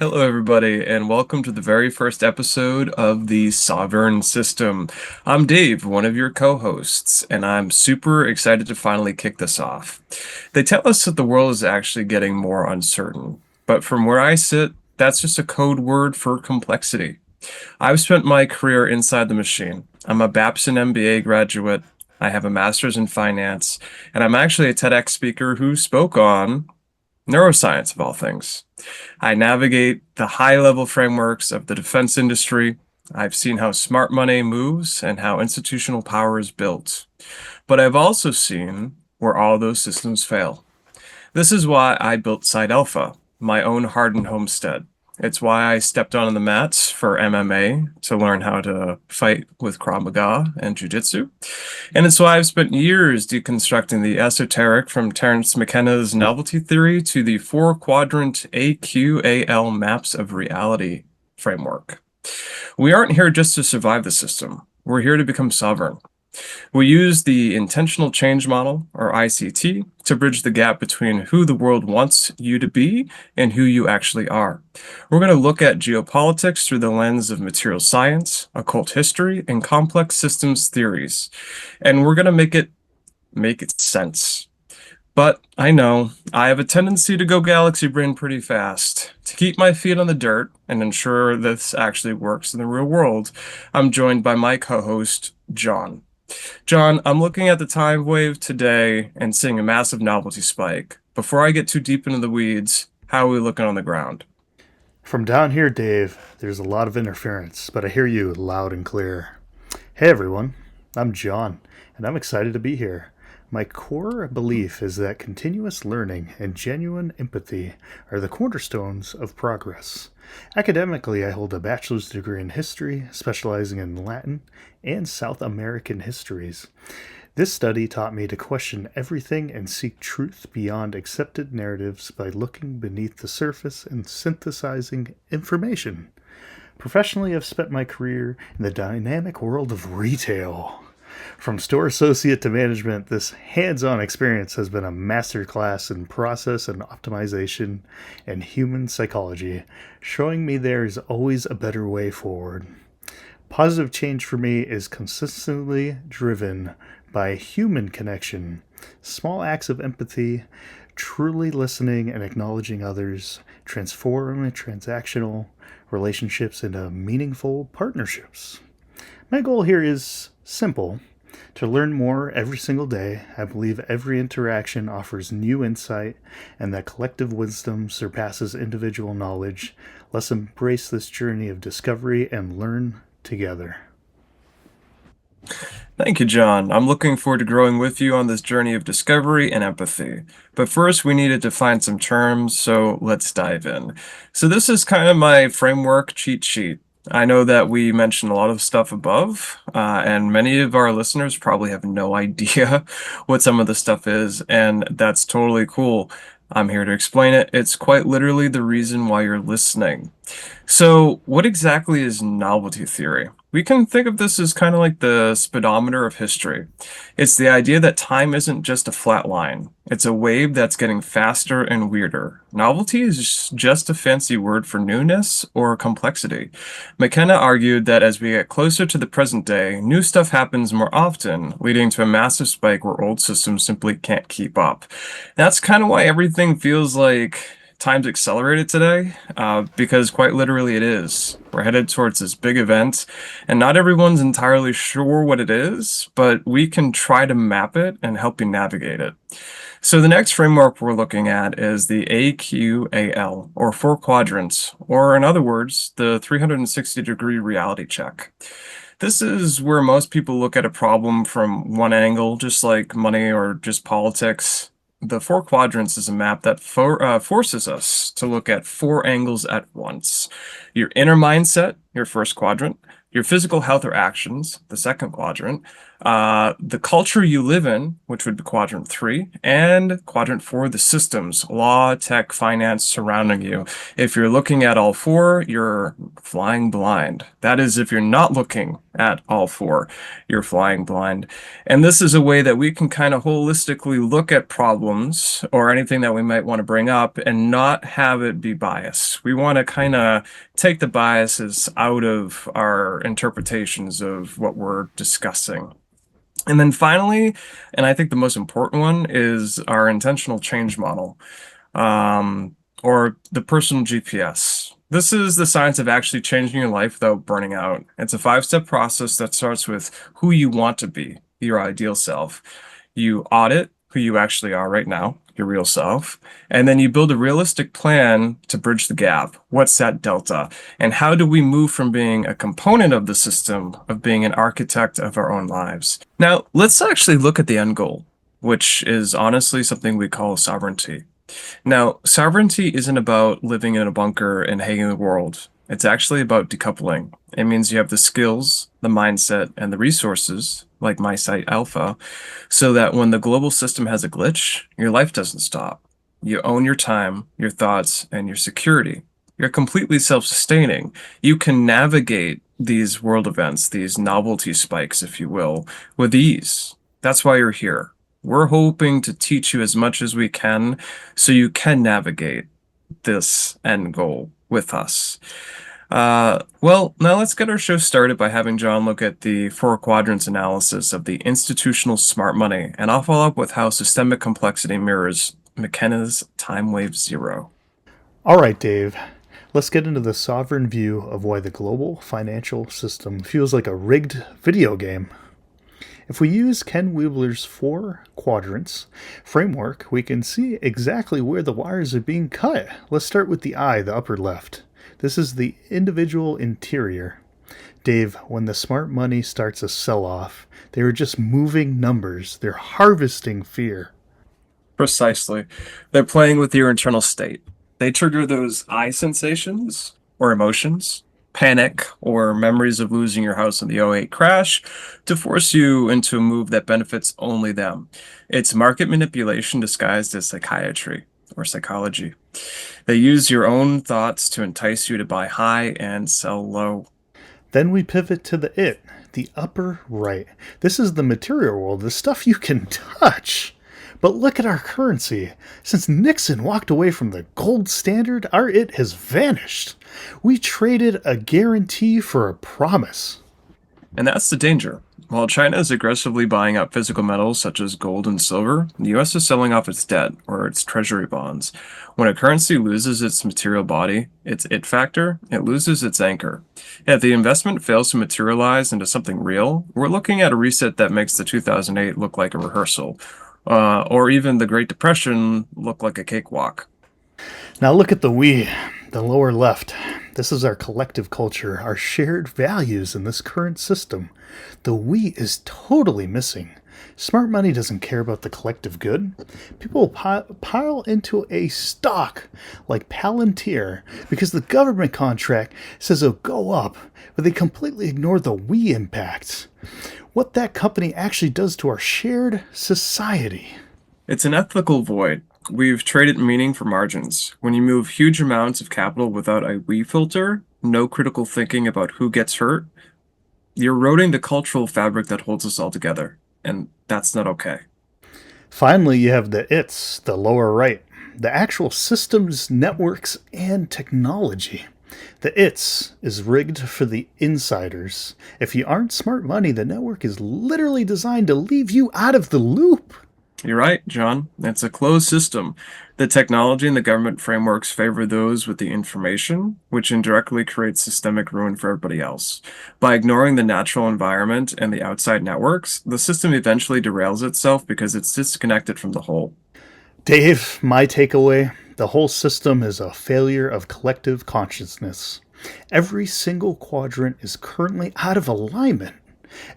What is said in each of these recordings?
Hello, everybody, and welcome to the very first episode of the Sovereign System. I'm Dave, one of your co-hosts, and I'm super excited to finally kick this off. They tell us that the world is actually getting more uncertain, but from where I sit, that's just a code word for complexity. I've spent my career inside the machine. I'm a Babson MBA graduate. I have a master's in finance, and I'm actually a TEDx speaker who spoke on neuroscience of all things. I navigate the high level frameworks of the defense industry. I've seen how smart money moves and how institutional power is built. But I've also seen where all those systems fail. This is why I built Side Alpha, my own hardened homestead. It's why I stepped on the mats for MMA to learn how to fight with Krav Maga and Jiu-Jitsu. And it's why I've spent years deconstructing the esoteric from Terence McKenna's novelty theory to the four-quadrant AQAL maps of reality framework. We aren't here just to survive the system. We're here to become sovereign. We use the intentional change model, or ICT, to bridge the gap between who the world wants you to be and who you actually are. We're going to look at geopolitics through the lens of material science, occult history, and complex systems theories. And we're going to make it sense. But I know I have a tendency to go galaxy brain pretty fast. To keep my feet on the dirt and ensure this actually works in the real world, I'm joined by my co-host, John. John, I'm looking at the time wave today and seeing a massive novelty spike. Before I get too deep into the weeds, how are we looking on the ground? From down here, Dave, there's a lot of interference, but I hear you loud and clear. Hey everyone, I'm John, and I'm excited to be here. My core belief is that continuous learning and genuine empathy are the cornerstones of progress. Academically, I hold a bachelor's degree in history, specializing in Latin and South American histories. This study taught me to question everything and seek truth beyond accepted narratives by looking beneath the surface and synthesizing information. Professionally, I've spent my career in the dynamic world of retail. From store associate to management, this hands on experience has been a masterclass in process and optimization and human psychology, showing me there is always a better way forward. Positive change for me is consistently driven by human connection, small acts of empathy, truly listening and acknowledging others, transform transactional relationships into meaningful partnerships. My goal here is simple: to learn more every single day. I believe every interaction offers new insight and that collective wisdom surpasses individual knowledge. Let's embrace this journey of discovery and learn together. Thank you, John. I'm looking forward to growing with you on this journey of discovery and empathy. But first, we needed to find some terms, so let's dive in. So this is kind of my framework cheat sheet. I know that we mentioned a lot of stuff above, and many of our listeners probably have no idea what some of the stuff is, and that's totally cool. I'm here to explain it. It's quite literally the reason why you're listening. So, what exactly is novelty theory? We can think of this as kind of like the speedometer of history. It's the idea that time isn't just a flat line, it's a wave that's getting faster and weirder. Novelty is just a fancy word for newness or complexity. McKenna argued that as we get closer to the present day, new stuff happens more often, leading to a massive spike where old systems simply can't keep up. That's kind of why everything feels like time's accelerated today, because quite literally it is. We're headed towards this big event, and not everyone's entirely sure what it is, but we can try to map it and help you navigate it. So the next framework we're looking at is the AQAL, or four quadrants, or in other words, the 360-degree reality check. This is where most people look at a problem from one angle, just like money or just politics. The four quadrants is a map that forces us to look at four angles at once. Your inner mindset, your first quadrant, your physical health or actions, the second quadrant, the culture you live in, which would be quadrant three, and quadrant four, the systems, law, tech, finance surrounding you. If you're looking at all four, you're flying blind. That is, if you're not looking at all four, you're flying blind. And this is a way that we can kind of holistically look at problems or anything that we might want to bring up and not have it be biased. We want to kind of take the biases out of our interpretations of what we're discussing. And then finally, and I think the most important one is our intentional change model, or the personal GPS. This is the science of actually changing your life without burning out. It's a five-step process that starts with who you want to be, your ideal self. You audit who you actually are right now, your real self, and then you build a realistic plan to bridge the gap. What's that delta? And how do we move from being a component of the system of being an architect of our own lives? Now, let's actually look at the end goal, which is honestly something we call sovereignty. Now, sovereignty isn't about living in a bunker and hating the world. It's actually about decoupling. It means you have the skills, the mindset, and the resources, like my site Alpha, so that when the global system has a glitch, your life doesn't stop. You own your time, your thoughts, and your security. You're completely self-sustaining. You can navigate these world events, these novelty spikes, if you will, with ease. That's why you're here. We're hoping to teach you as much as we can so you can navigate this end goal with us. Well, now let's get our show started by having John look at the four quadrants analysis of the institutional smart money, and I'll follow up with how systemic complexity mirrors McKenna's Timewave Zero. All right, Dave. Let's get into the sovereign view of why the global financial system feels like a rigged video game. If we use Ken Weebler's four quadrants framework, we can see exactly where the wires are being cut. Let's start with the eye, the upper left. This is the individual interior. Dave, when the smart money starts a sell-off, they are just moving numbers. They're harvesting fear. Precisely. They're playing with your internal state. They trigger those eye sensations or emotions, panic, or memories of losing your house in the '08 crash to force you into a move that benefits only them. It's market manipulation disguised as psychiatry or psychology. They use your own thoughts to entice you to buy high and sell low. Then we pivot to the upper right. This is the material world, the stuff you can touch. But look at our currency. Since Nixon walked away from the gold standard, our it has vanished. We traded a guarantee for a promise. And that's the danger. While China is aggressively buying up physical metals such as gold and silver, the US is selling off its debt or its treasury bonds. When a currency loses its material body, its it factor, it loses its anchor. If the investment fails to materialize into something real, we're looking at a reset that makes the 2008 look like a rehearsal, or even the Great Depression look like a cakewalk. Now look at the we, the lower left. This is our collective culture, our shared values in this current system. The we is totally missing. Smart money doesn't care about the collective good. People pile into a stock like Palantir because the government contract says it'll go up, but they completely ignore the we impact. What that company actually does to our shared society. It's an ethical void. We've traded meaning for margins. When you move huge amounts of capital without a we filter, no critical thinking about who gets hurt, you're eroding the cultural fabric that holds us all together. And that's not okay. Finally, you have the its, the lower right, the actual systems, networks, and technology. The its is rigged for the insiders. If you aren't smart money, the network is literally designed to leave you out of the loop. You're right, John. It's a closed system. The technology and the government frameworks favor those with the information, which indirectly creates systemic ruin for everybody else. By ignoring the natural environment and the outside networks, the system eventually derails itself because it's disconnected from the whole. Dave, my takeaway, the whole system is a failure of collective consciousness. Every single quadrant is currently out of alignment.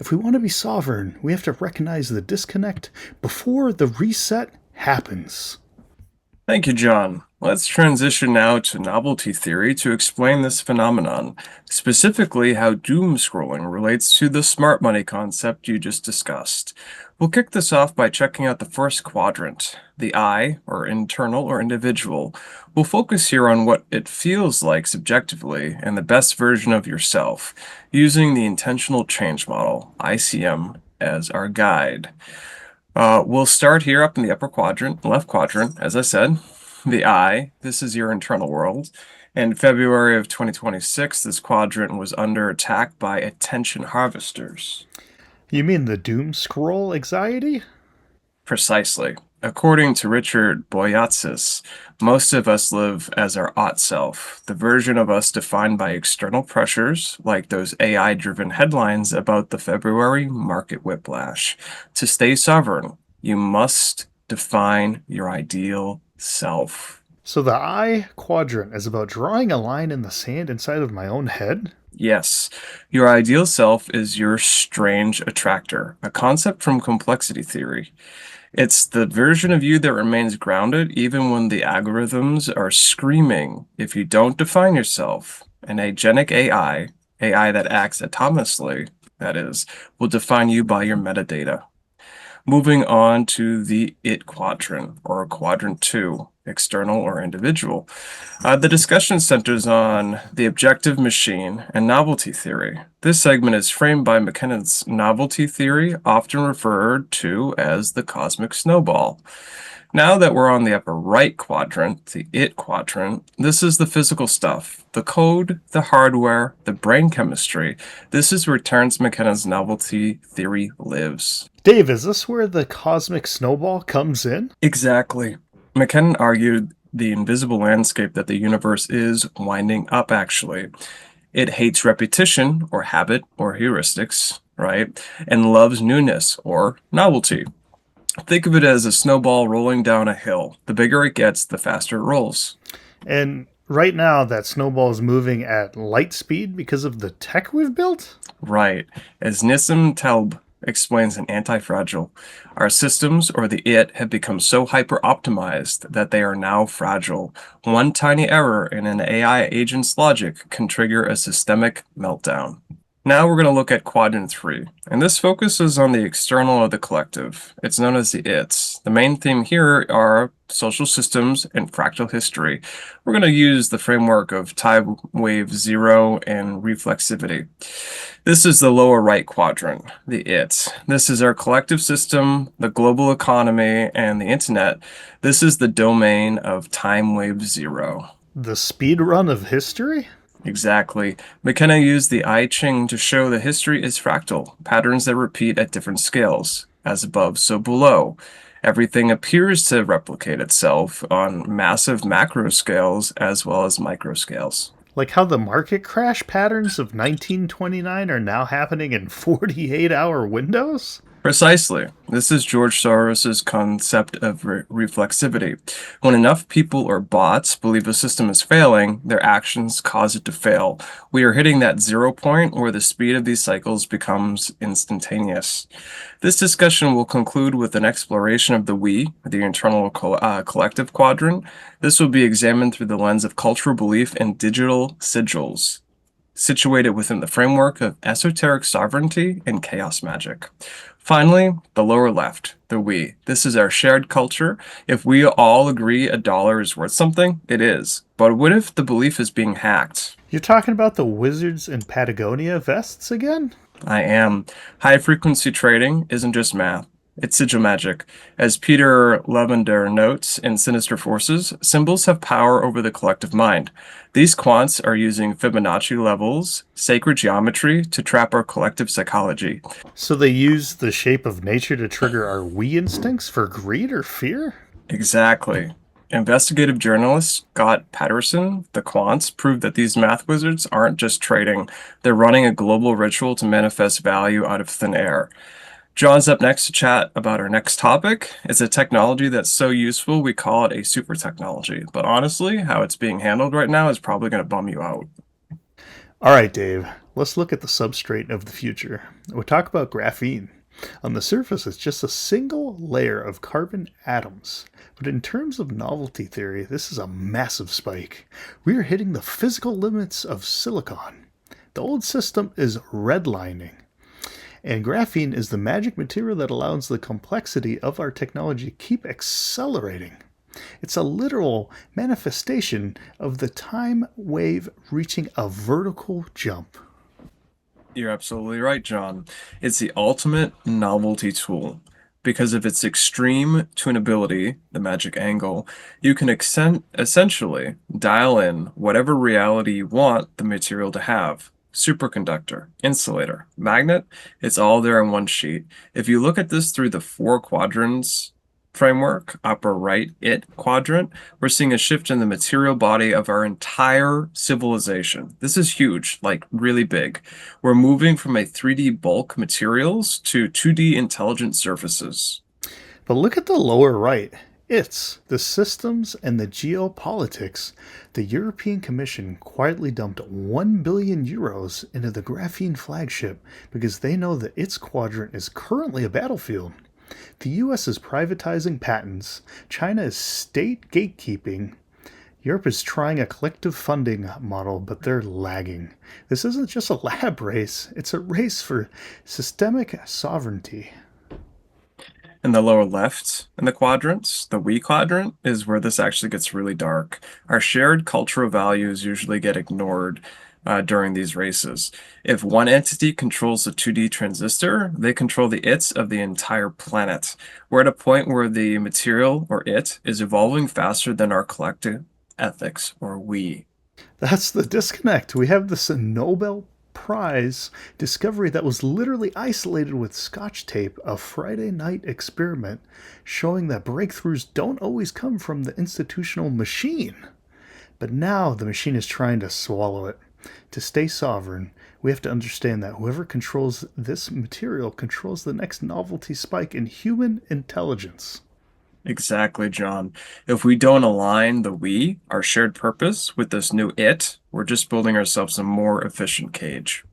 If we want to be sovereign, we have to recognize the disconnect before the reset happens. Thank you, John. Let's transition now to novelty theory to explain this phenomenon, specifically how doom scrolling relates to the smart money concept you just discussed. We'll kick this off by checking out the first quadrant, the I, or internal or individual. We'll focus here on what it feels like subjectively and the best version of yourself, using the intentional change model, ICM, as our guide. We'll start here up in the upper quadrant, left quadrant, as I said. The I, this is your internal world. In February of 2026, this quadrant was under attack by attention harvesters. You mean the doom scroll anxiety? Precisely. According to Richard Boyatzis, most of us live as our ought self, the version of us defined by external pressures, like those AI-driven headlines about the February market whiplash. To stay sovereign, you must define your ideal self. So the I quadrant is about drawing a line in the sand inside of my own head? Yes, your ideal self is your strange attractor, a concept from complexity theory. It's the version of you that remains grounded even when the algorithms are screaming. If you don't define yourself, an agentic AI that acts autonomously, that is, will define you by your metadata. Moving on to the it quadrant, or quadrant two, external or individual. The discussion centers on the objective machine and novelty theory. This segment is framed by McKinnon's novelty theory, often referred to as the cosmic snowball. Now that we're on the upper right quadrant, the it quadrant, this is the physical stuff, the code, the hardware, the brain chemistry. This is where Terence McKenna's novelty theory lives. Dave, is this where the cosmic snowball comes in? Exactly. McKinnon argued the invisible landscape that the universe is winding up, actually. It hates repetition, or habit, or heuristics, right? And loves newness, or novelty. Think of it as a snowball rolling down a hill. The bigger it gets, the faster it rolls. And right now, that snowball is moving at light speed because of the tech we've built? Right. As Nissim Taleb explains in Anti-Fragile, our systems, or the it, have become so hyper-optimized that they are now fragile. One tiny error in an AI agent's logic can trigger a systemic meltdown. Now we're going to look at quadrant three, and this focuses on the external of the collective. It's known as the its. The main theme here are social systems and fractal history. We're going to use the framework of Timewaves zero and reflexivity. This is the lower right quadrant, the its. This is our collective system, the global economy, and the internet. This is the domain of Timewave zero. The speed run of history? Exactly. McKenna used the I Ching to show that history is fractal, patterns that repeat at different scales, as above, so below. Everything appears to replicate itself on massive macro scales as well as micro scales. Like how the market crash patterns of 1929 are now happening in 48-hour windows? Precisely. This is George Soros's concept of reflexivity. When enough people or bots believe a system is failing, their actions cause it to fail. We are hitting that zero point where the speed of these cycles becomes instantaneous. This discussion will conclude with an exploration of the we, the internal collective quadrant. This will be examined through the lens of cultural belief and digital sigils, situated within the framework of esoteric sovereignty and chaos magic. Finally, the lower left, the we. This is our shared culture. If we all agree a dollar is worth something, it is. But what if the belief is being hacked? You're talking about the wizards in Patagonia vests again? I am. High frequency trading isn't just math. It's sigil magic. As Peter Lavender notes in Sinister Forces, symbols have power over the collective mind. These quants are using Fibonacci levels, sacred geometry, to trap our collective psychology. So they use the shape of nature to trigger our we instincts for greed or fear? Exactly. Investigative journalist Scott Patterson, the quants, proved that these math wizards aren't just trading, they're running a global ritual to manifest value out of thin air. John's up next to chat about our next topic. It's a technology that's so useful we call it a super technology. But honestly, how it's being handled right now is probably going to bum you out. All right, Dave, let's look at the substrate of the future. We'll talk about graphene. On the surface, it's just a single layer of carbon atoms. But in terms of novelty theory, this is a massive spike. We are hitting the physical limits of silicon. The old system is redlining, and graphene is the magic material that allows the complexity of our technology keep accelerating. It's a literal manifestation of the time wave reaching a vertical jump. You're absolutely right, John. It's the ultimate novelty tool. Because of its extreme tunability, the magic angle, you can essentially dial in whatever reality you want the material to have. Superconductor, insulator, magnet, it's all there in one sheet. If you look at this through the four quadrants framework, upper right it quadrant, we're seeing a shift in the material body of our entire civilization. This is huge, like really big. We're moving from a 3D bulk materials to 2D intelligent surfaces. But look at the lower right. It's the systems and the geopolitics. The European Commission quietly dumped 1 billion euros into the graphene flagship because they know that its quadrant is currently a battlefield. The US is privatizing patents, China is state gatekeeping, Europe is trying a collective funding model, but they're lagging. This isn't just a lab race, it's a race for systemic sovereignty. In the lower left in the quadrants, the we quadrant is where this actually gets really dark. Our shared cultural values usually get ignored during these races. If one entity controls the 2D transistor, they control the its of the entire planet. We're at a point where the material, or it, is evolving faster than our collective ethics, or we. That's the disconnect. We have this Nobel Prize discovery that was literally isolated with scotch tape, a Friday night experiment showing that breakthroughs don't always come from the institutional machine. But now the machine is trying to swallow it. To stay sovereign, we have to understand that whoever controls this material controls the next novelty spike in human intelligence. Exactly, John. If we don't align the we, our shared purpose, with this new it, we're just building ourselves a more efficient cage.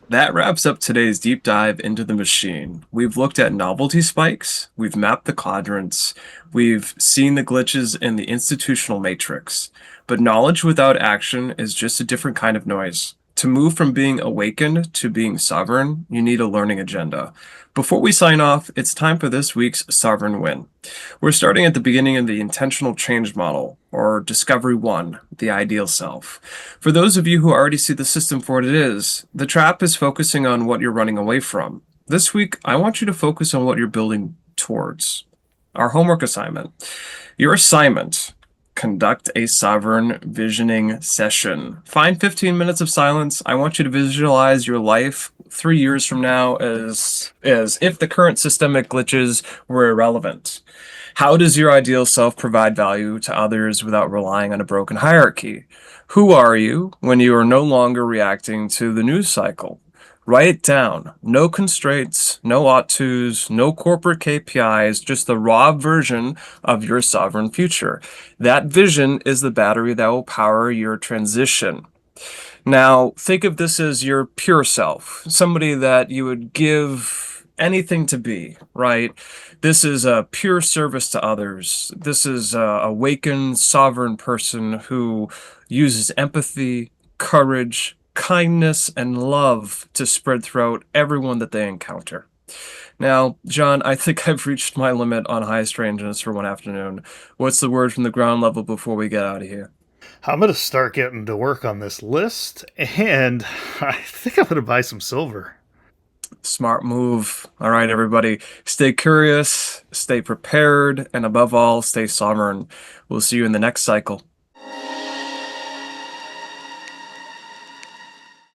That wraps up today's deep dive into the machine. We've looked at novelty spikes, we've mapped the quadrants, we've seen the glitches in the institutional matrix. But knowledge without action is just a different kind of noise. To move from being awakened to being sovereign, you need a learning agenda. Before we sign off, it's time for this week's Sovereign Win. We're starting at the beginning of the intentional change model, or Discovery 1, the ideal self. For those of you who already see the system for what it is, the trap is focusing on what you're running away from. This week, I want you to focus on what you're building towards. Our homework assignment. Your assignment: conduct a sovereign visioning session. Find 15 minutes of silence. I want you to visualize your life 3 years from now as if the current systemic glitches were irrelevant. How does your ideal self provide value to others without relying on a broken hierarchy? Who are you when you are no longer reacting to the news cycle? Write it down. No constraints, no ought tos, no corporate KPIs, just the raw version of your sovereign future. That vision is the battery that will power your transition. Now, think of this as your pure self, somebody that you would give anything to be, right? This is a pure service to others. This is a awakened, sovereign person who uses empathy, courage, kindness, and love to spread throughout everyone that they encounter. Now, John, I think I've reached my limit on high strangeness for one afternoon. What's the word from the ground level before we get out of here? I'm going to start getting to work on this list, and I think I'm going to buy some silver. Smart move. All right, everybody. Stay curious, stay prepared, and above all, stay sovereign. We'll see you in the next cycle.